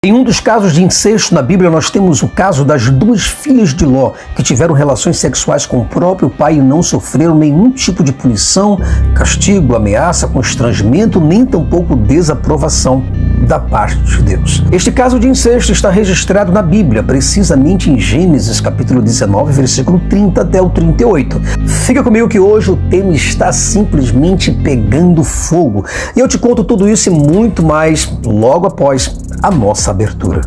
Em um dos casos de incesto na Bíblia, nós temos o caso das duas filhas de Ló, que tiveram relações sexuais com o próprio pai e não sofreram nenhum tipo de punição, castigo, ameaça, constrangimento, nem tampouco desaprovação da parte de Deus. Este caso de incesto está registrado na Bíblia, precisamente em Gênesis capítulo 19, versículo 30 até o 38. Fica comigo que hoje o tema está simplesmente pegando fogo. E eu te conto tudo isso e muito mais logo após a nossa abertura.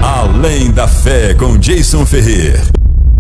Além da Fé com Jason Ferrer.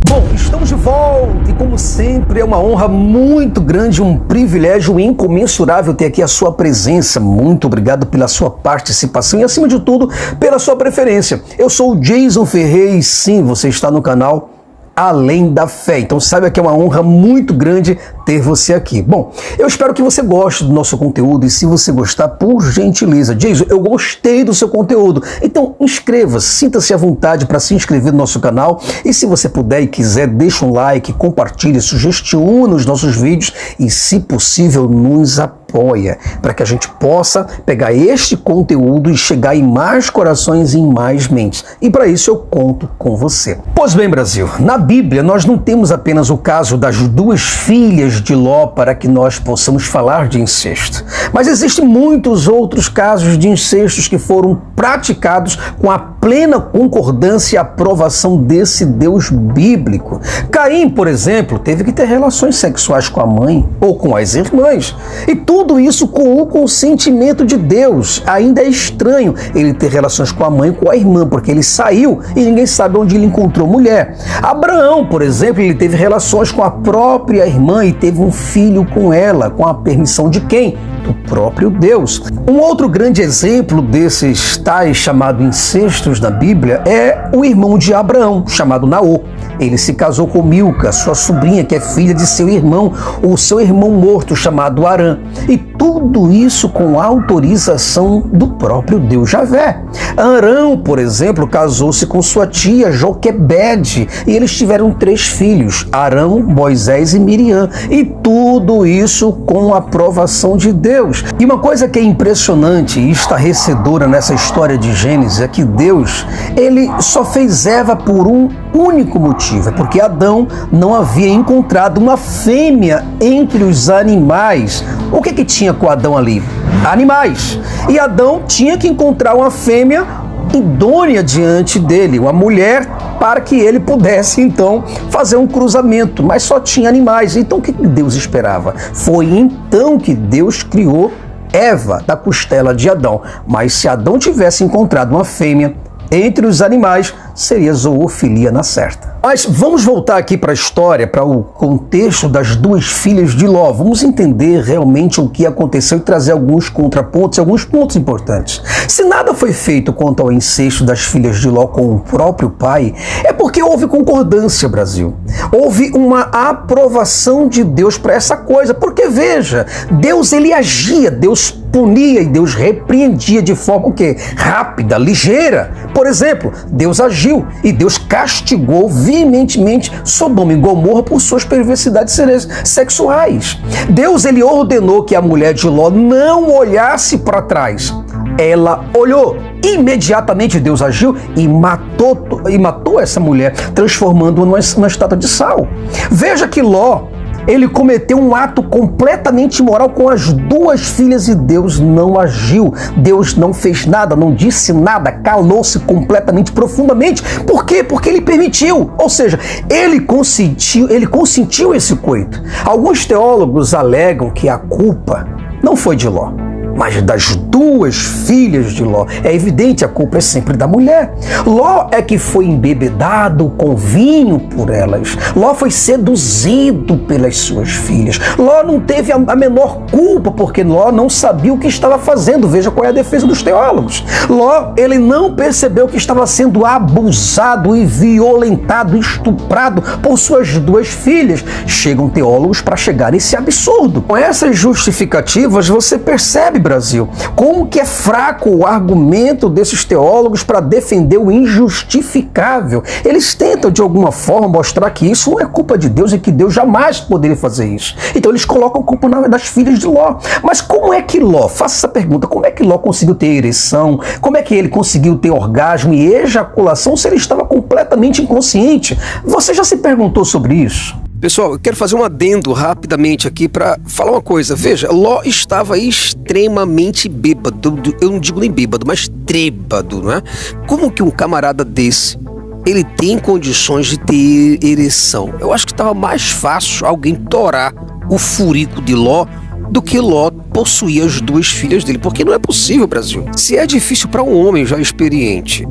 Bom, estamos de volta e como sempre é uma honra muito grande, um privilégio incomensurável ter aqui a sua presença. Muito obrigado pela sua participação e acima de tudo pela sua preferência. Eu sou o Jason Ferrer e sim, você está no canal Além da Fé. Então saiba que é uma honra muito grande ter você aqui. Bom, eu espero que você goste do nosso conteúdo e se você gostar, por gentileza, Jason, eu gostei do seu conteúdo. Então inscreva-se, sinta-se à vontade para se inscrever no nosso canal e se você puder e quiser, deixa um like, compartilhe, sugestione os nossos vídeos e se possível nos apoia, para que a gente possa pegar este conteúdo e chegar em mais corações e em mais mentes. E para isso eu conto com você. Pois bem, Brasil, na Bíblia nós não temos apenas o caso das duas filhas de Ló para que nós possamos falar de incesto, mas existem muitos outros casos de incestos que foram praticados com a plena concordância e aprovação desse Deus bíblico. Caim, por exemplo, teve que ter relações sexuais com a mãe ou com as irmãs, e tudo isso com o consentimento de Deus. Ainda é estranho ele ter relações com a mãe e com a irmã, porque ele saiu e ninguém sabe onde ele encontrou mulher. Abraão, por exemplo, ele teve relações com a própria irmã e teve um filho com ela, com a permissão de quem? Do próprio Deus. Um outro grande exemplo desses tais chamados incestos na Bíblia é o irmão de Abraão, chamado Naô. Ele se casou com Milca, sua sobrinha, que é filha de seu irmão, o seu irmão morto, chamado Arã. E tudo isso com autorização do próprio Deus Javé. Arão, por exemplo, casou-se com sua tia Joquebede e eles tiveram 3 filhos, Arão, Moisés e Miriam. E tudo isso com a aprovação de Deus. E uma coisa que é impressionante e estarrecedora nessa história de Gênesis é que Deus, ele só fez Eva por um único motivo, é porque Adão não havia encontrado uma fêmea entre os animais. O que tinha com Adão ali? Animais. E Adão tinha que encontrar uma fêmea idônea diante dele, uma mulher, para que ele pudesse então fazer um cruzamento, mas só tinha animais. Então o que Deus esperava? Foi então que Deus criou Eva da costela de Adão. Mas se Adão tivesse encontrado uma fêmea entre os animais, seria zoofilia na certa. Mas vamos voltar aqui para a história, para o contexto das duas filhas de Ló. Vamos entender realmente o que aconteceu e trazer alguns contrapontos e alguns pontos importantes. Se nada foi feito quanto ao incesto das filhas de Ló com o próprio pai, é porque houve concordância, Brasil. Houve uma aprovação de Deus para essa coisa. Porque, veja, Deus ele agia, Deus punia e Deus repreendia de forma o quê? Rápida, ligeira. Por exemplo, Deus agiu e Deus castigou veementemente Sodoma e Gomorra por suas perversidades sexuais. Deus ele ordenou que a mulher de Ló não olhasse para trás. Ela olhou. Imediatamente Deus agiu e matou essa mulher, transformando-a numa estátua de sal. Veja que Ló, ele cometeu um ato completamente imoral com as duas filhas e Deus não agiu. Deus não fez nada, não disse nada, calou-se completamente, profundamente. Por quê? Porque ele permitiu. Ou seja, ele consentiu esse coito. Alguns teólogos alegam que a culpa não foi de Ló, mas das duas filhas de Ló. É evidente, a culpa é sempre da mulher. Ló é que foi embebedado com vinho por elas. Ló foi seduzido pelas suas filhas. Ló não teve a menor culpa, porque Ló não sabia o que estava fazendo. Veja qual é a defesa dos teólogos. Ló, ele não percebeu que estava sendo abusado e violentado, estuprado por suas duas filhas. Chegam teólogos para chegar nesse absurdo. Com essas justificativas, você percebe, Brasil, como que é fraco o argumento desses teólogos para defender o injustificável. Eles tentam, de alguma forma, mostrar que isso não é culpa de Deus e que Deus jamais poderia fazer isso. Então eles colocam a culpa das filhas de Ló. Mas como é que Ló, faça essa pergunta, como é que Ló conseguiu ter ereção? Como é que ele conseguiu ter orgasmo e ejaculação se ele estava completamente inconsciente? Você já se perguntou sobre isso? Pessoal, eu quero fazer um adendo rapidamente aqui para falar uma coisa. Veja, Ló estava extremamente bêbado. Eu não digo nem bêbado, mas trêbado, né? Como que um camarada desse, ele tem condições de ter ereção? Eu acho que estava mais fácil alguém torar o furico de Ló do que Ló possuir as duas filhas dele. Porque não é possível, Brasil. Se é difícil para um homem já experiente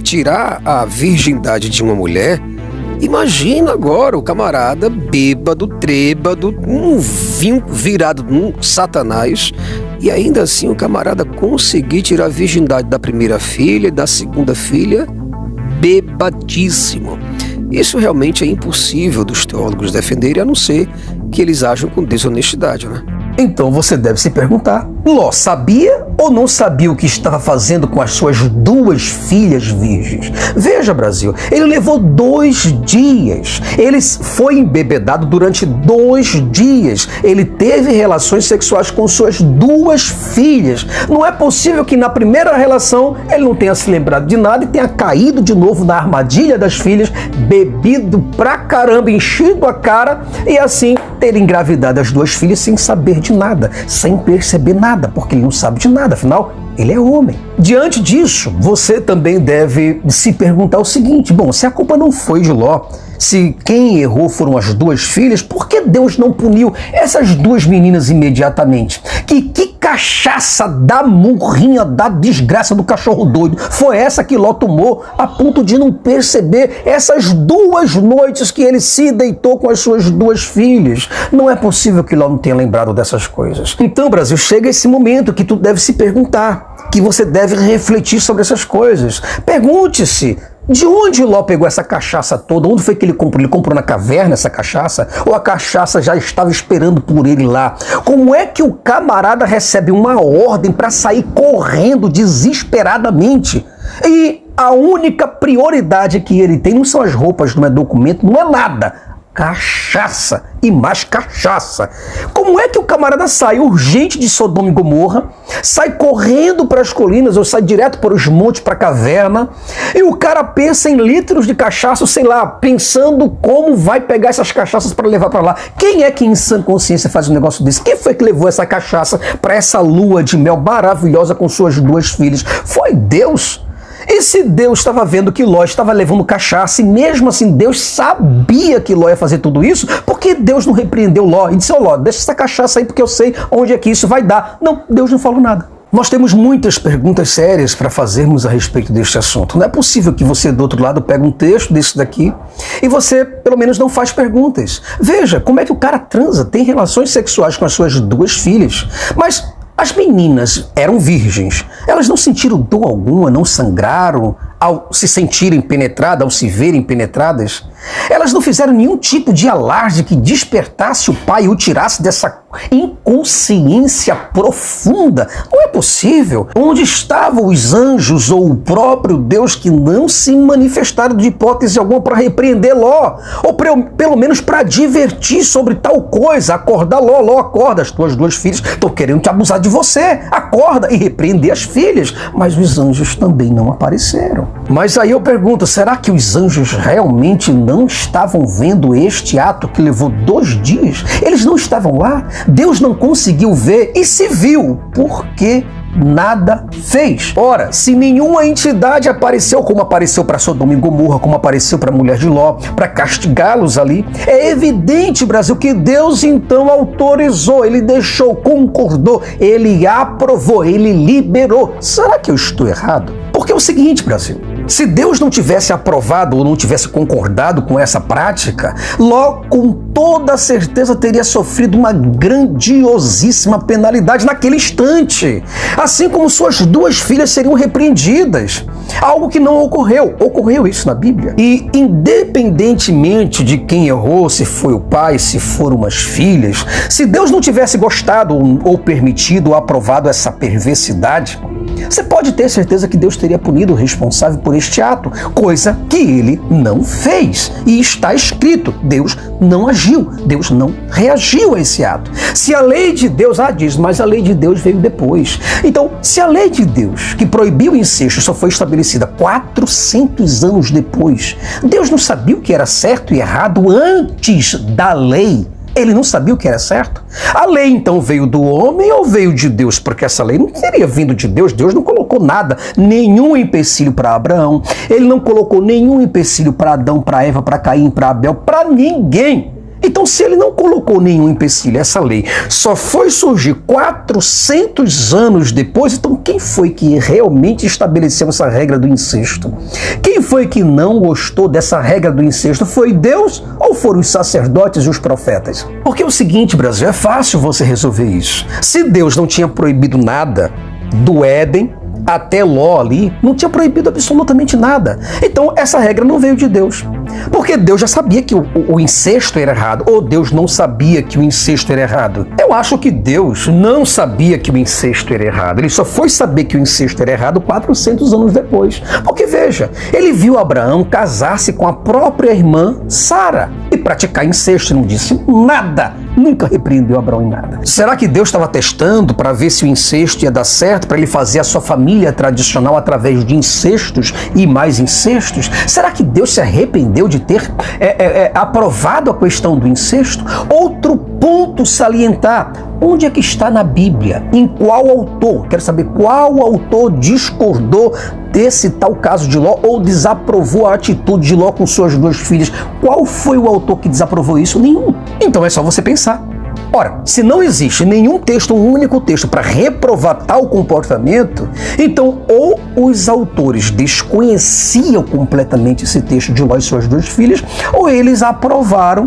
tirar a virgindade de uma mulher, imagina agora o camarada bêbado, trêbado, um vinho virado num satanás, e ainda assim o camarada conseguir tirar a virgindade da primeira filha e da segunda filha, bebadíssimo. Isso realmente é impossível dos teólogos defenderem, a não ser que eles ajam com desonestidade, né? Então você deve se perguntar, Ló sabia ou não sabia o que estava fazendo com as suas duas filhas virgens? Veja, Brasil, ele levou 2 dias, ele foi embebedado durante 2 dias, ele teve relações sexuais com suas 2 filhas. Não é possível que na primeira relação ele não tenha se lembrado de nada e tenha caído de novo na armadilha das filhas, bebido pra caramba, enchido a cara e assim ter engravidado as 2 filhas sem saber de nada, sem perceber nada, porque ele não sabe de nada, afinal, ele é homem. Diante disso, você também deve se perguntar o seguinte, bom, se a culpa não foi de Ló, se quem errou foram as 2 filhas, por que Deus não puniu essas 2 meninas imediatamente? Que cachaça da murrinha, da desgraça do cachorro doido foi essa que Ló tomou a ponto de não perceber essas 2 noites que ele se deitou com as suas 2 filhas? Não é possível que Ló não tenha lembrado dessas coisas. Então, Brasil, chega esse momento que tu deve se perguntar, que você deve refletir sobre essas coisas. Pergunte-se, de onde Ló pegou essa cachaça toda? Onde foi que ele comprou? Ele comprou na caverna essa cachaça? Ou a cachaça já estava esperando por ele lá? Como é que o camarada recebe uma ordem para sair correndo desesperadamente? E a única prioridade que ele tem não são as roupas, não é documento, não é nada. Cachaça e mais cachaça. Como é que o camarada sai urgente de Sodoma e Gomorra, sai correndo para as colinas ou sai direto para os montes, para a caverna, e o cara pensa em litros de cachaça, sei lá, pensando como vai pegar essas cachaças para levar para lá? Quem é que em sã consciência faz um negócio desse? Quem foi que levou essa cachaça para essa lua de mel maravilhosa com suas 2 filhas? Foi Deus. E se Deus estava vendo que Ló estava levando cachaça, e mesmo assim Deus sabia que Ló ia fazer tudo isso, por que Deus não repreendeu Ló e disse, Ló, deixa essa cachaça aí porque eu sei onde é que isso vai dar? Não, Deus não falou nada. Nós temos muitas perguntas sérias para fazermos a respeito deste assunto. Não é possível que você do outro lado pegue um texto desse daqui e você pelo menos não faz perguntas. Veja, como é que o cara transa, tem relações sexuais com as suas 2 filhas, mas as meninas eram virgens, elas não sentiram dor alguma, não sangraram ao se sentirem penetradas, ao se verem penetradas. Elas não fizeram nenhum tipo de alarde que despertasse o pai e o tirasse dessa inconsciência profunda. Não é possível. Onde estavam os anjos ou o próprio Deus que não se manifestaram de hipótese alguma para repreender Ló? Ou pelo menos para advertir sobre tal coisa? Acordar Ló, Ló, acorda, as tuas 2 filhas estão querendo te abusar de você. Acorda e repreender as filhas. Mas os anjos também não apareceram. Mas aí eu pergunto, será que os anjos realmente não estavam vendo este ato que levou 2 dias? Eles não estavam lá? Deus não conseguiu ver e se viu, porque nada fez. Ora, se nenhuma entidade apareceu, como apareceu para Sodoma e Gomorra, como apareceu para a mulher de Ló, para castigá-los ali, é evidente, Brasil, que Deus então autorizou, ele deixou, concordou, ele aprovou, ele liberou. Será que eu estou errado? Porque é o seguinte, Brasil, se Deus não tivesse aprovado ou não tivesse concordado com essa prática, Ló, com toda certeza teria sofrido uma grandiosíssima penalidade naquele instante, assim como suas duas filhas seriam repreendidas, algo que não ocorreu. Ocorreu isso na Bíblia. E independentemente de quem errou, se foi o pai, se foram as filhas, se Deus não tivesse gostado ou permitido ou aprovado essa perversidade, você pode ter certeza que Deus teria punido o responsável por este ato, coisa que ele não fez. E está escrito, Deus não agiu, Deus não reagiu a esse ato. Se a lei de Deus, diz, mas a lei de Deus veio depois. Então, se a lei de Deus, que proibiu o incesto, só foi estabelecida 400 anos depois, Deus não sabia o que era certo e errado antes da lei? Ele não sabia o que era certo? A lei, então, veio do homem ou veio de Deus? Porque essa lei não teria vindo de Deus. Deus não colocou nada, nenhum empecilho para Abraão. Ele não colocou nenhum empecilho para Adão, para Eva, para Caim, para Abel, para ninguém. Então, se ele não colocou nenhum empecilho, essa lei só foi surgir 400 anos depois, então quem foi que realmente estabeleceu essa regra do incesto? Quem foi que não gostou dessa regra do incesto? Foi Deus ou foram os sacerdotes e os profetas? Porque é o seguinte, Brasil, é fácil você resolver isso. Se Deus não tinha proibido nada do Éden até Ló ali, não tinha proibido absolutamente nada. Então, essa regra não veio de Deus. Porque Deus já sabia que o incesto era errado, ou Deus não sabia que o incesto era errado? Eu acho que Deus não sabia que o incesto era errado. Ele só foi saber que o incesto era errado 400 anos depois. Porque, veja, ele viu Abraão casar-se com a própria irmã Sara e praticar incesto. Ele não disse nada, nunca repreendeu Abraão em nada. Será que Deus estava testando para ver se o incesto ia dar certo, para ele fazer a sua família tradicional através de incestos e mais incestos? Será que Deus se arrependeu de ter aprovado a questão do incesto? Outro ponto salientar: onde é que está na Bíblia? Em qual autor? Quero saber qual autor discordou desse tal caso de Ló ou desaprovou a atitude de Ló com suas duas filhas. Qual foi o autor que desaprovou isso? Nenhum. Então é só você pensar. Ora, se não existe nenhum texto, um único texto para reprovar tal comportamento, então ou os autores desconheciam completamente esse texto de Ló e suas duas filhas, ou eles aprovaram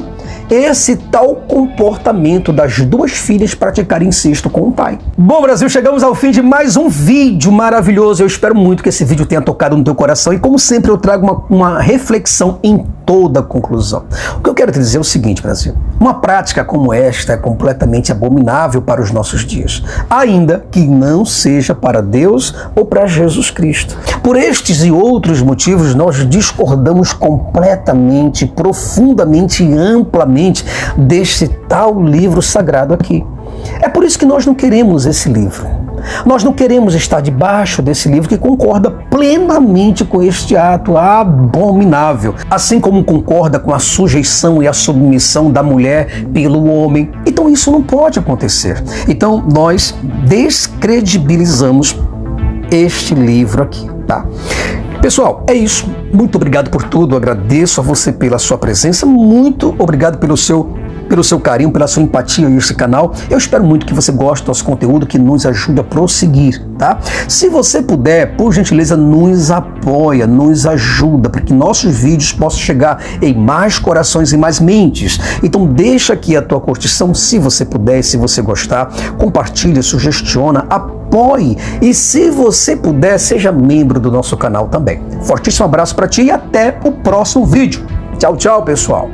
esse tal comportamento das duas filhas praticarem incesto com o pai. Bom, Brasil, chegamos ao fim de mais um vídeo maravilhoso. Eu espero muito que esse vídeo tenha tocado no teu coração e, como sempre, eu trago uma reflexão em toda a conclusão. O que eu quero te dizer é o seguinte, Brasil: uma prática como esta é completamente abominável para os nossos dias, ainda que não seja para Deus ou para Jesus Cristo. Por estes e outros motivos, nós discordamos completamente, profundamente e amplamente deste tal livro sagrado aqui. É por isso que nós não queremos esse livro. Nós não queremos estar debaixo desse livro que concorda plenamente com este ato abominável, assim como concorda com a sujeição e a submissão da mulher pelo homem. Então isso não pode acontecer. Então nós descredibilizamos este livro aqui, tá? Pessoal, é isso. Muito obrigado por tudo. Agradeço a você pela sua presença. Muito obrigado pelo seu carinho, pela sua empatia neste canal. Eu espero muito que você goste do nosso conteúdo, que nos ajude a prosseguir, tá? Se você puder, por gentileza, nos apoia, nos ajuda, para que nossos vídeos possam chegar em mais corações e mais mentes. Então deixa aqui a tua curtição, se você puder, e se você gostar, compartilha, sugestiona, apoie. E se você puder, seja membro do nosso canal também. Fortíssimo abraço para ti e até o próximo vídeo. Tchau, tchau, pessoal.